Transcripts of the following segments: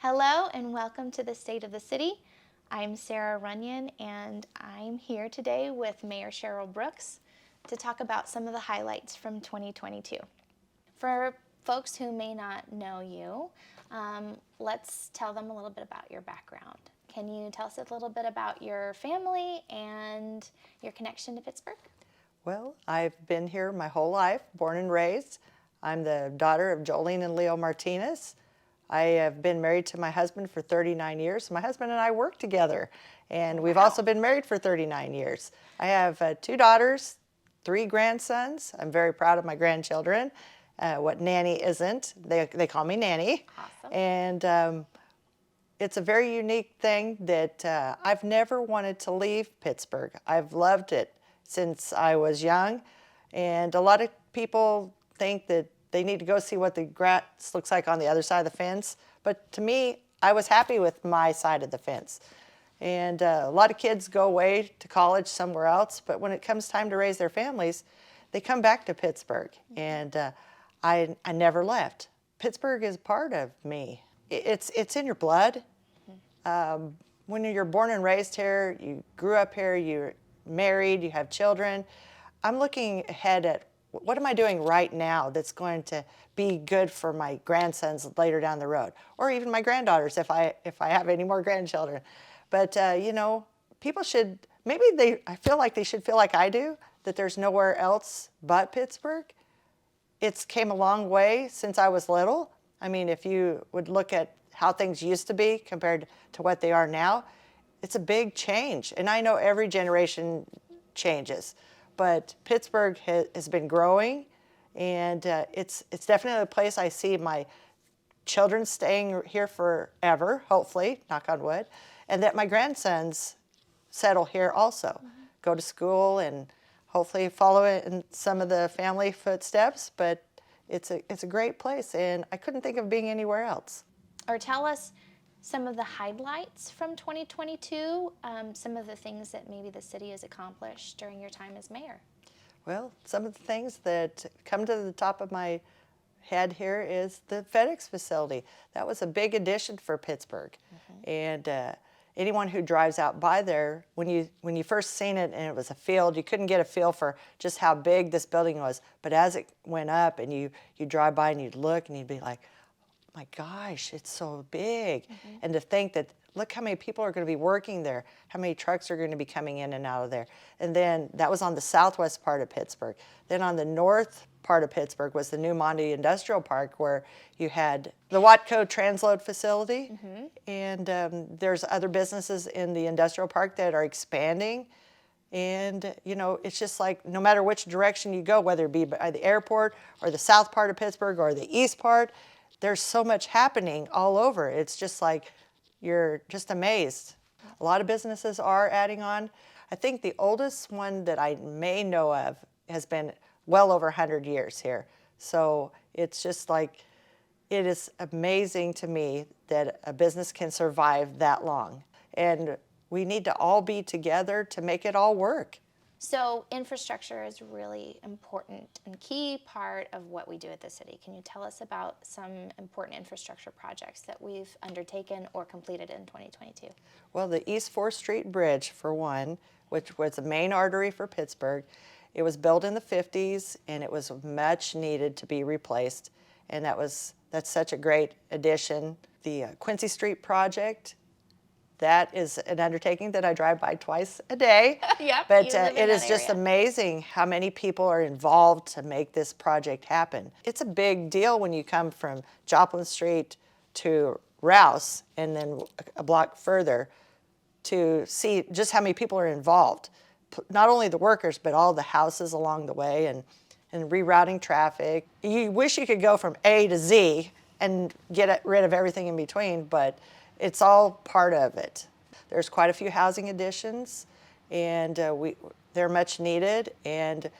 Hello and welcome to the State of the City. I'm Sarah Runyon and I'm here today with Mayor Cheryl Brooks to talk about some of the highlights from 2022. For folks who may not know you, let's tell them a little bit about your background. Can you tell us a little bit about your family and your connection to Pittsburgh? Well, I've been here my whole life, born and raised. I'm the daughter of Jolene and Leo Martinez. I have been married to my husband for 39 years. My husband and I work together, and we've also been married for 39 years. I have 2 daughters, 3 grandsons. I'm very proud of my grandchildren. What Nanny isn't, they call me Nanny. Awesome. And it's a very unique thing that I've never wanted to leave Pittsburgh. I've loved it since I was young, and a lot of people think that they need to go see what the grass looks like on the other side of the fence, but to me, I was happy with my side of the fence. And a lot of kids go away to college somewhere else, but when it comes time to raise their families, they come back to Pittsburgh, and I never left. Pittsburgh is part of me. It's in your blood. When you're born and raised here, you grew up here, you're married, you have children. I'm looking ahead at what am I doing right now that's going to be good for my grandsons later down the road, or even my granddaughters if I have any more grandchildren. But people should I feel like they should feel like I do, that there's nowhere else but Pittsburgh. It's came a long way since I was little. I mean, if you would look at how things used to be compared to what they are now, it's a big change. And I know every generation changes, but Pittsburgh has been growing, and it's definitely a place I see my children staying here forever, hopefully, knock on wood, and that my grandsons settle here also, go to school and hopefully follow in some of the family footsteps. But it's a great place, and I couldn't think of being anywhere else. Or tell us some of the highlights from 2022, some of the things that maybe the city has accomplished during your time as mayor. Well, some of the things that come to the top of my head here is the FedEx facility. That was a big addition for Pittsburgh. And anyone who drives out by there, when you first seen it and it was a field, you couldn't get a feel for just how big this building was. But as it went up and you drive by and you'd look and you'd be like, my gosh, it's so big. And to think that, look how many people are going to be working there, how many trucks are going to be coming in and out of there. And then that was on the southwest part of Pittsburgh. Then on the north part of Pittsburgh was the new Mondi Industrial Park, where you had the Watco transload facility. And there's other businesses in the industrial park that are expanding. And, it's just like no matter which direction you go, whether it be by the airport or the south part of Pittsburgh or the east part, there's so much happening all over. It's just like you're just amazed. A lot of businesses are adding on. I think the oldest one that I may know of has been well over 100 years here. So it's just like, it is amazing to me that a business can survive that long. And we need to all be together to make it all work. So infrastructure is really important and key part of what we do at the city. Can you tell us about some important infrastructure projects that we've undertaken or completed in 2022? Well, the East 4th Street Bridge, for one, which was the main artery for Pittsburgh, it was built in the 50s, and it was much needed to be replaced. And that's such a great addition. The Quincy Street project, that is an undertaking that I drive by twice a day. Yep, but you live in it is that just area. amazing how many people are involved to make this project happen. It's a big deal when you come from Joplin Street to Rouse and then a block further to see just how many people are involved. Not only the workers, but all the houses along the way and rerouting traffic. You wish you could go from A to Z and get rid of everything in between, but it's all part of it. There's quite a few housing additions, and they're much needed, and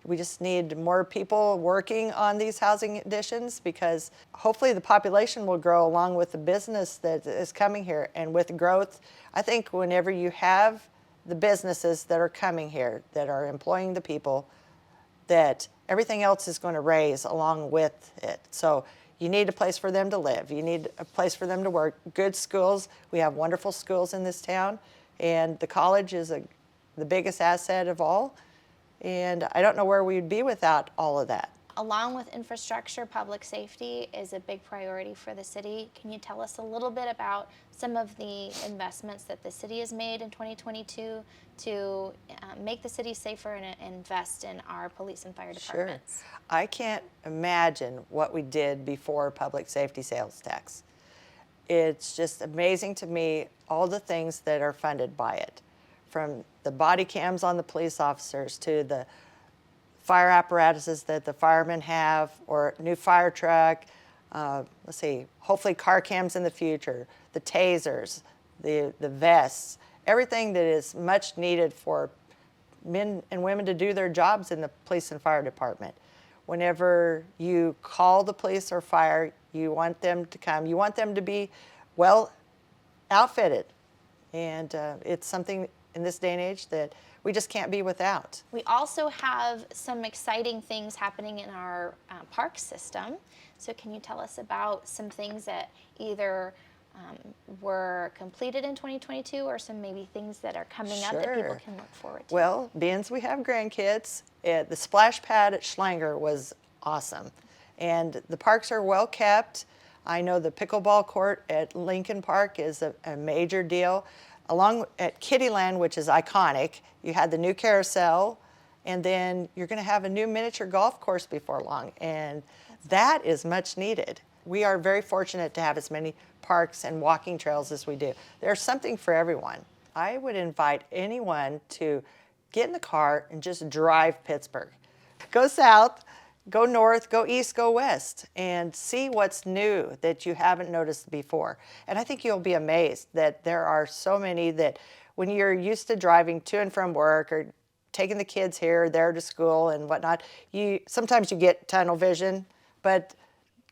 we just need more people working on these housing additions, because hopefully the population will grow along with the business that is coming here. And with growth, I think whenever you have the businesses that are coming here, that are employing the people, that everything else is going to raise along with it. So you need a place for them to live. You need a place for them to work. Good schools. We have wonderful schools in this town, and the college is the biggest asset of all. And I don't know where we'd be without all of that. Along with infrastructure, public safety is a big priority for the city. Can you tell us a little bit about some of the investments that the city has made in 2022 to make the city safer and invest in our police and fire departments? Sure. I can't imagine what we did before public safety sales tax. It's just amazing to me all the things that are funded by it, from the body cams on the police officers to the fire apparatuses that the firemen have, or new fire truck, let's see, hopefully car cams in the future, the tasers, the vests, everything that is much needed for men and women to do their jobs in the police and fire department. Whenever you call the police or fire, you want them to come. You want them to be well outfitted. And it's something in this day and age that we just can't be without. We also have some exciting things happening in our park system. So can you tell us about some things that either were completed in 2022 or some maybe things that are coming up that people can look forward to? Well, being as we have grandkids, the splash pad at Schlanger was awesome. And the parks are well kept. I know the pickleball court at Lincoln Park is a major deal. Along at Kittyland, which is iconic, you had the new carousel, and then you're going to have a new miniature golf course before long, and that is much needed. We are very fortunate to have as many parks and walking trails as we do. There's something for everyone. I would invite anyone to get in the car and just drive Pittsburgh. Go south, go north, go east, go west, and see what's new that you haven't noticed before. And I think you'll be amazed that there are so many that when you're used to driving to and from work or taking the kids here or there to school and whatnot, sometimes you get tunnel vision, but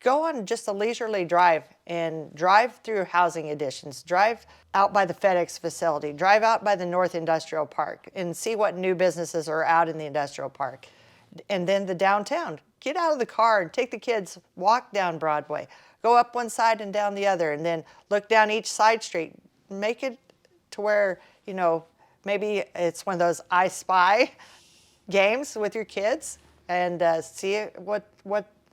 go on just a leisurely drive and drive through housing additions, drive out by the FedEx facility, drive out by the North Industrial Park and see what new businesses are out in the industrial park. And then the downtown. Get out of the car and take the kids, walk down Broadway, go up one side and down the other, and then look down each side street. Make it to where, maybe it's one of those I Spy games with your kids and see what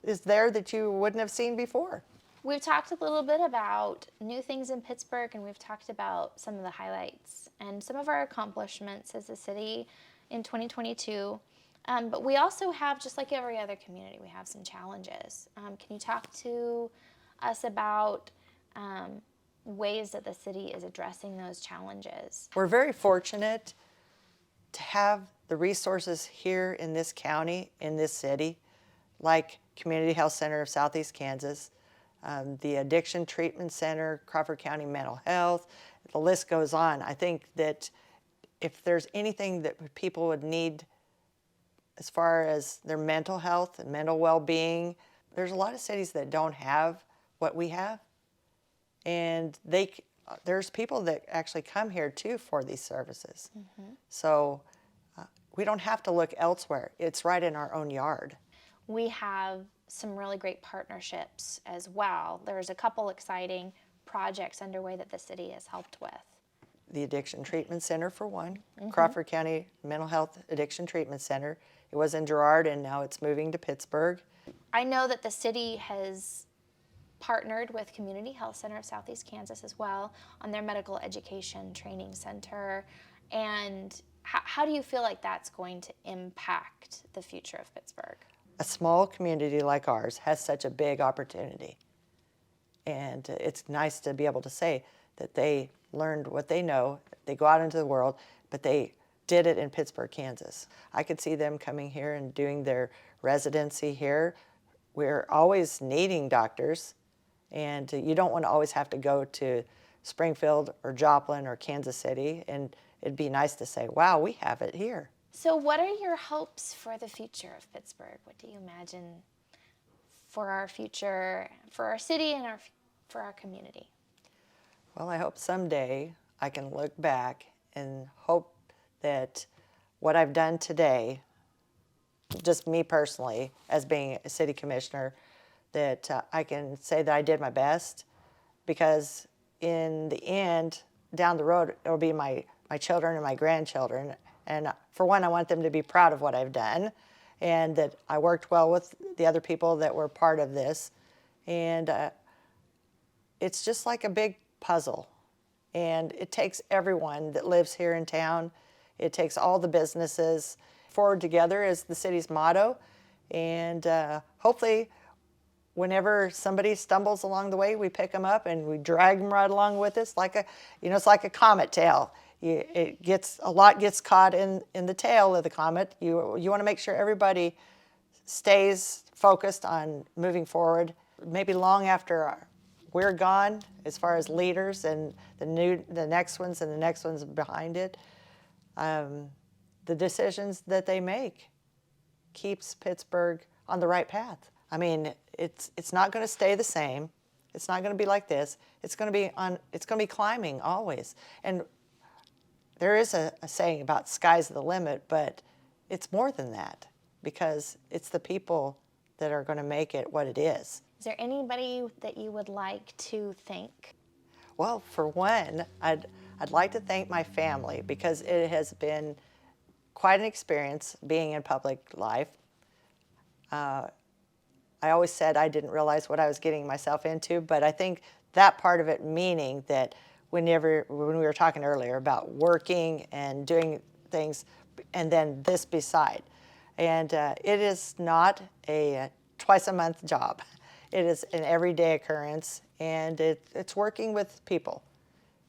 is there that you wouldn't have seen before. We've talked a little bit about new things in Pittsburgh, and we've talked about some of the highlights and some of our accomplishments as a city in 2022. But we also have, just like every other community, we have some challenges. Can you talk to us about ways that the city is addressing those challenges? We're very fortunate to have the resources here in this county, in this city, like Community Health Center of Southeast Kansas, the Addiction Treatment Center, Crawford County Mental Health, the list goes on. I think that if there's anything that people would need as far as their mental health and mental well-being, there's a lot of cities that don't have what we have. And there's people that actually come here too for these services. Mm-hmm. So we don't have to look elsewhere. It's right in our own yard. We have some really great partnerships as well. There's a couple exciting projects underway that the city has helped with. The Addiction Treatment Center, for one, mm-hmm. Crawford County Mental Health Addiction Treatment Center. It was in Girard, and now it's moving to Pittsburgh. I know that the city has partnered with Community Health Center of Southeast Kansas as well on their medical education training center. And how do you feel like that's going to impact the future of Pittsburgh? A small community like ours has such a big opportunity. And it's nice to be able to say that they learned what they know, they go out into the world, but they did it in Pittsburg, Kansas. I could see them coming here and doing their residency here. We're always needing doctors, and you don't want to always have to go to Springfield or Joplin or Kansas City, and it'd be nice to say, wow, we have it here. So what are your hopes for the future of Pittsburgh? What do you imagine for our future, for our city and for our community? Well, I hope someday I can look back and hope that what I've done today, just me personally, as being a city commissioner, that I can say that I did my best, because in the end, down the road, it'll be my children and my grandchildren. And for one, I want them to be proud of what I've done and that I worked well with the other people that were part of this. And it's just like a big puzzle. And it takes everyone that lives here in town. It takes all the businesses. Forward together is the city's motto. And hopefully, whenever somebody stumbles along the way, we pick them up and we drag them right along with us, like a, it's like a comet tail. A lot gets caught in the tail of the comet. You want to make sure everybody stays focused on moving forward. Maybe long after we're gone, as far as leaders and the next ones and the next ones behind it, the decisions that they make keeps Pittsburgh on the right path. I mean, it's not going to stay the same. It's not going to be like this. It's going to be climbing always. And there is a saying about sky's the limit, but it's more than that, because it's the people that are going to make it what it is. Is there anybody that you would like to thank? Well, for one, I'd like to thank my family, because it has been quite an experience being in public life. I always said I didn't realize what I was getting myself into, but I think that part of it, meaning that when we were talking earlier about working and doing things, and then this beside. And it is not a twice-a-month job. It is an everyday occurrence, and it's working with people,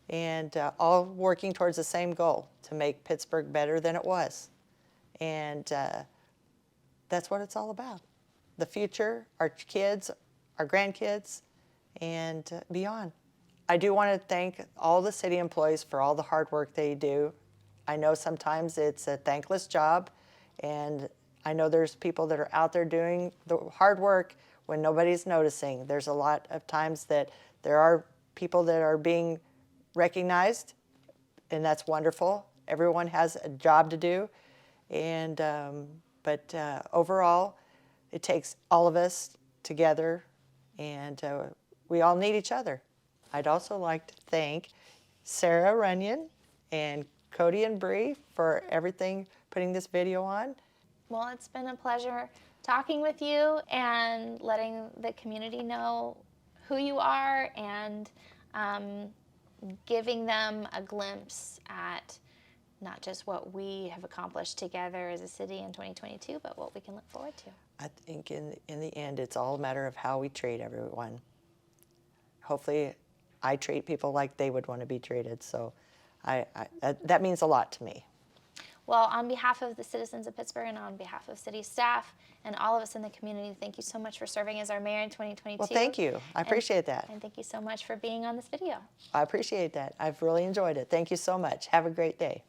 and all working towards the same goal, to make Pittsburgh better than it was. And that's what it's all about. The future, our kids, our grandkids, and beyond. I do want to thank all the city employees for all the hard work they do. I know sometimes it's a thankless job, and I know there's people that are out there doing the hard work when nobody's noticing. There's a lot of times that there are people that are being recognized, and that's wonderful. Everyone has a job to do, and but overall, it takes all of us together, and we all need each other. I'd also like to thank Sarah Runyon and Cody and Bree for everything, putting this video on. Well, it's been a pleasure talking with you and letting the community know who you are, and giving them a glimpse at not just what we have accomplished together as a city in 2022, but what we can look forward to. I think in the end, it's all a matter of how we treat everyone. Hopefully, I treat people like they would want to be treated. So that means a lot to me. Well, on behalf of the citizens of Pittsburgh and on behalf of city staff and all of us in the community, thank you so much for serving as our mayor in 2022. Well, thank you. I appreciate that. And thank you so much for being on this video. I appreciate that. I've really enjoyed it. Thank you so much. Have a great day.